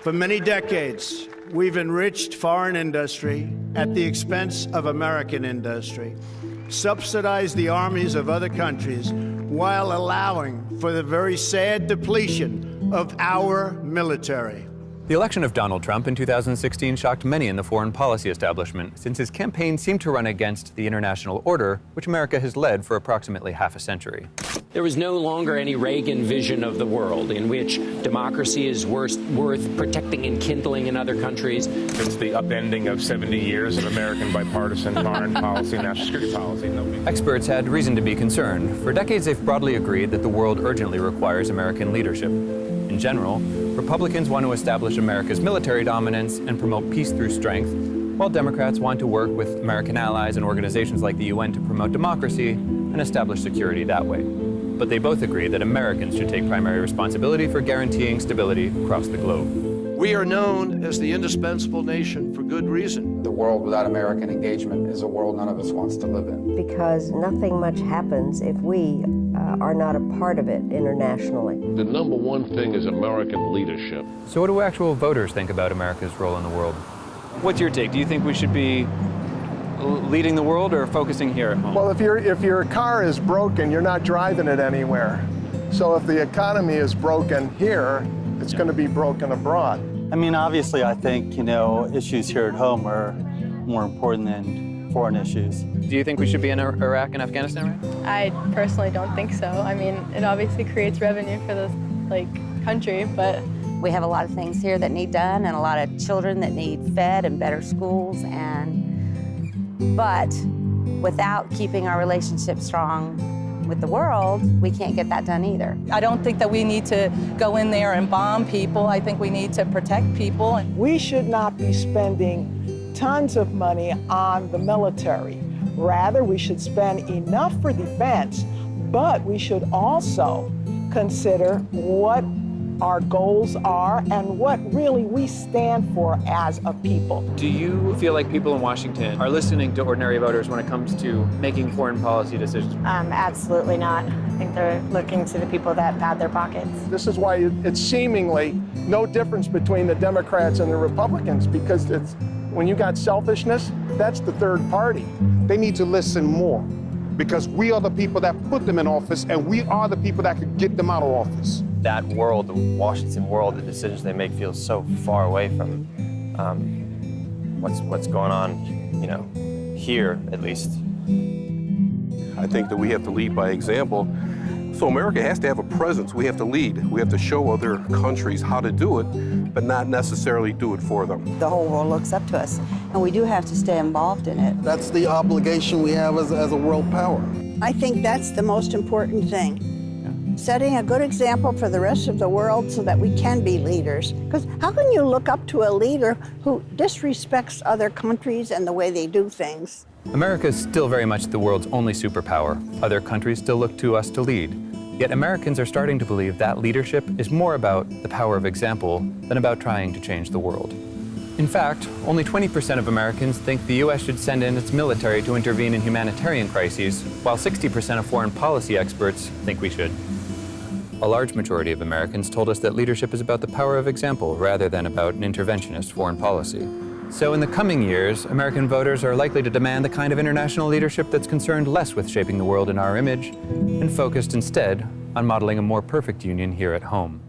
For many decades, we've enriched foreign industry at the expense of American industry, subsidized the armies of other countries while allowing for the very sad depletion of our military. The election of Donald Trump in 2016 shocked many in the foreign policy establishment, since his campaign seemed to run against the international order, which America has led for approximately half a century. There was no longer any Reagan vision of the world in which democracy is worth protecting and kindling in other countries. It's the upending of 70 years of American bipartisan foreign policy and national security policy. Experts had reason to be concerned. For decades, they've broadly agreed that the world urgently requires American leadership. In general, Republicans want to establish America's military dominance and promote peace through strength, while Democrats want to work with American allies and organizations like the UN to promote democracy and establish security that way. But they both agree that Americans should take primary responsibility for guaranteeing stability across the globe. We are known as the indispensable nation for good reason. The world without American engagement is a world none of us wants to live in. Because nothing much happens if we are not a part of it internationally. The number one thing is American leadership. So what do actual voters think about America's role in the world? What's your take? Do you think we should be leading the world or focusing here at home? Well, if your car is broken, you're not driving it anywhere. So if the economy is broken here, it's going to be broken abroad. I mean, obviously, I think, issues here at home are more important than foreign issues. Do you think we should be in Iraq and Afghanistan right now? I personally don't think so. I mean, it obviously creates revenue for the country, but we have a lot of things here that need done and a lot of children that need fed and better schools, but without keeping our relationship strong with the world, we can't get that done either. I don't think that we need to go in there and bomb people. I think we need to protect people. We should not be spending tons of money on the military. Rather, we should spend enough for defense, but we should also consider what our goals are and what really we stand for as a people. Do you feel like people in Washington are listening to ordinary voters when it comes to making foreign policy decisions? Absolutely not. I think they're looking to the people that pad their pockets. This is why it's seemingly no difference between the Democrats and the Republicans, because when you got selfishness, that's the third party. They need to listen more, because we are the people that put them in office, and we are the people that could get them out of office. That world, the Washington world, the decisions they make feel so far away from what's going on, here at least. I think that we have to lead by example. So America has to have a presence. We have to lead. We have to show other countries how to do it, but not necessarily do it for them. The whole world looks up to us, and we do have to stay involved in it. That's the obligation we have as a world power. I think that's the most important thing. Setting a good example for the rest of the world so that we can be leaders. Because how can you look up to a leader who disrespects other countries and the way they do things? America is still very much the world's only superpower. Other countries still look to us to lead. Yet Americans are starting to believe that leadership is more about the power of example than about trying to change the world. In fact, only 20% of Americans think the U.S. should send in its military to intervene in humanitarian crises, while 60% of foreign policy experts think we should. A large majority of Americans told us that leadership is about the power of example rather than about an interventionist foreign policy. So in the coming years, American voters are likely to demand the kind of international leadership that's concerned less with shaping the world in our image and focused instead on modeling a more perfect union here at home.